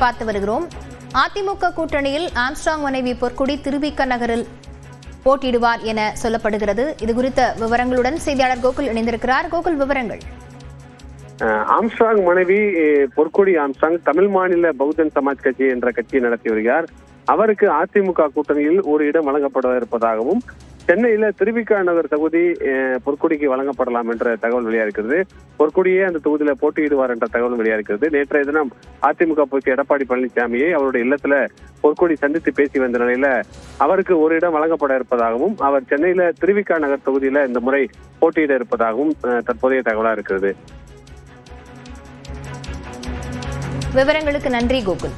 பார்த்து வருகிறோம். அதிமுக கூட்டணியில் ஆம்ஸ்ட்ராங் மனைவி பொற்கொடி திருவிக நகரில் போட்டியிடுவார் என சொல்லப்படுகிறது. இது குறித்த விவரங்களுடன் செய்தியாளர் கோகுல் இணைந்திருக்கிறார். கோகுல், விவரங்கள். ஆம்ஸ்ட்ராங் மனைவி பொற்கொடி ஆம்ஸ்ட்ராங் தமிழ் மாநில பகுஜன் சமாஜ் கட்சி என்ற கட்சியை நடத்தி வருகிறார். அவருக்கு அதிமுக கூட்டணியில் ஒரு இடம் வழங்கப்பட இருப்பதாகவும், சென்னையில திருவிக நகர் தொகுதி பொற்கொடிக்கு வழங்கப்படலாம் என்ற தகவல் வெளியாகிறது. பொற்கொடியே அந்த தொகுதியில போட்டியிடுவார் என்ற தகவல் வெளியாகிறது. நேற்றைய தினம் அதிமுக பொதுச் எடப்பாடி பழனிசாமியை அவருடைய இல்லத்துல பொற்கொடி சந்தித்து பேசி வந்த நிலையில அவருக்கு ஒரு இடம் வழங்கப்பட இருப்பதாகவும், அவர் சென்னையில திருவிக நகர் தொகுதியில இந்த முறை போட்டியிட இருப்பதாகவும் தற்போதைய தகவலா இருக்கிறது. விவரங்களுக்கு நன்றி கோகுல்.